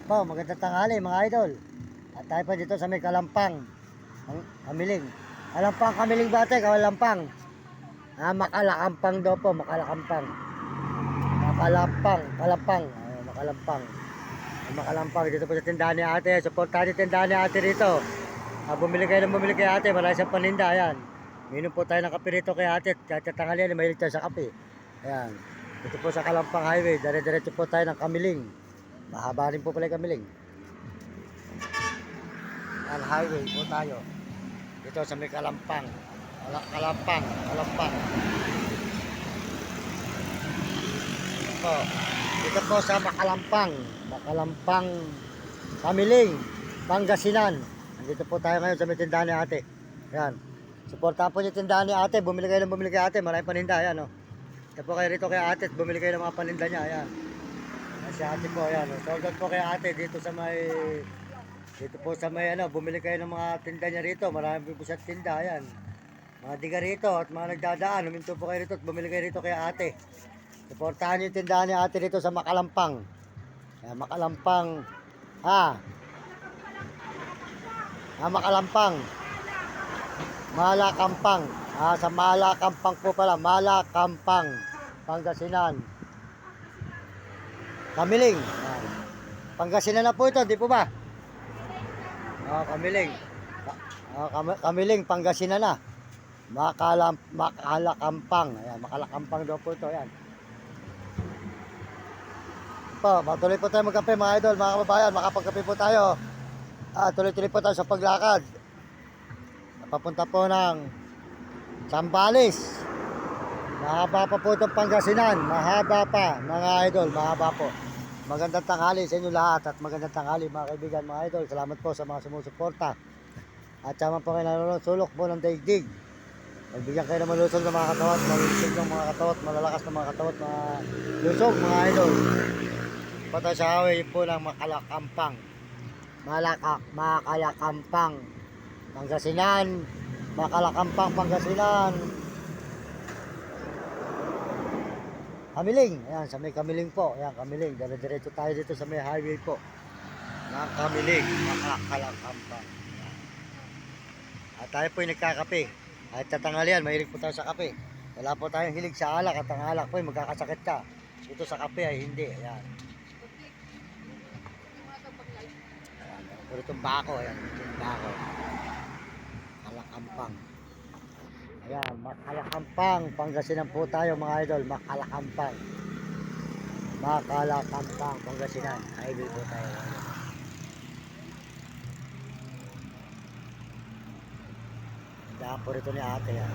Po, magandang tanghali mga idol. At tayo pa dito sa may Kalampang, ang Kamiling. Kalampang, Kamiling ba ate? Kalampang. Makalakampang daw po, Makalakampang. Makalampang, Kalampang. Makalampang. Makalampang dito po sa tindahan ni ate. Supportahan yung tindahan ni ate rito. Bumili kayo ng bumili kay ate, marami siyang paninda. Ayan. Minom po tayo ng kape rito kay ate. Kahit tanghali, mahilig tayo sa kape. Ayan. Dito po sa Kalampang Highway, dire-diretso po tayo ng Kamiling. Mahaba rin po pala yung Kamiling. Ayan, highway po tayo. Dito sa may Kalampang. Kalampang. Po. Dito po sa Makalampang. Makalampang Kamiling, Pangasinan. Dito po tayo ngayon sa may tindahan ni ate. Ayan. Suportahan po yung tindahan ni ate. Bumili kayo ng bumili kay ate. Maraming paninda. Ayan, oh. Ito po kayo rito kay ate. Bumili kayo ng mga paninda niya. Ayan. Ayan si ate po. Ayan. Soldat po kay ate dito sa may... Dito po sa may ano. Bumili kayo ng mga tinda niya rito. Marami po siya tinda. Ayan. Mga diga rito at mga nagdadaan. Huminto po kayo rito at bumili kayo rito kay ate. Suportahan yung tindahan ni ate dito sa Makalampang. Ayan, Makalampang. Makalampang. Malakampang. Sa Malakampang po pala. Malakampang. Pangasinan. Kamiling. Pangasinan na po ito, di po ba? Kamiling. Kamiling, Pangasinan na. Makalakampang. Ayan, Makalakampang daw po ito. Ayan. Matuloy po tayo magkape mga idol, mga kababayan. Makapagkape po tayo. Tuloy-tuloy po tayo sa paglakad. Papunta po ng Zambales. Mahaba pa po itong Pangasinan. Mahaba pa mga idol, mahaba po. Magandang tanghali sa inyo lahat at magandang tanghali mga kaibigan, mga idol. Salamat po sa mga sumusuporta. At sama po kayo nanonood, sulok po ng daigdig. Magbigyan kayo ng malusog ng mga katawat, malusog ng mga katawat, malalakas ng mga katawat, malusog mga idol. Patay sa highway po ng Makalakampang. Makalakampang Pangasinan. Makalakampang Pangasinan. Kamiling. Ayan, sa may Kamiling po. Ayan, Kamiling. Dire-diretso tayo dito sa may highway po ng Kamiling. Makalakampang. At tayo po yung nagkakape. Kahit tatanghalian, mahilig po tayo sa kape. Wala po tayong hilig sa alak. At ang alak po, magkakasakit ka. Dito sa kape ay hindi. Ayan. Puro itong bako. Ayan. Itong bako. Makalakampang. Ayan. Makalakampang. Pangasinan po tayo mga idol. Makalakampang. Makalakampang. Pangasinan. Highway po tayo. Daan po rito ni ate. Ayan.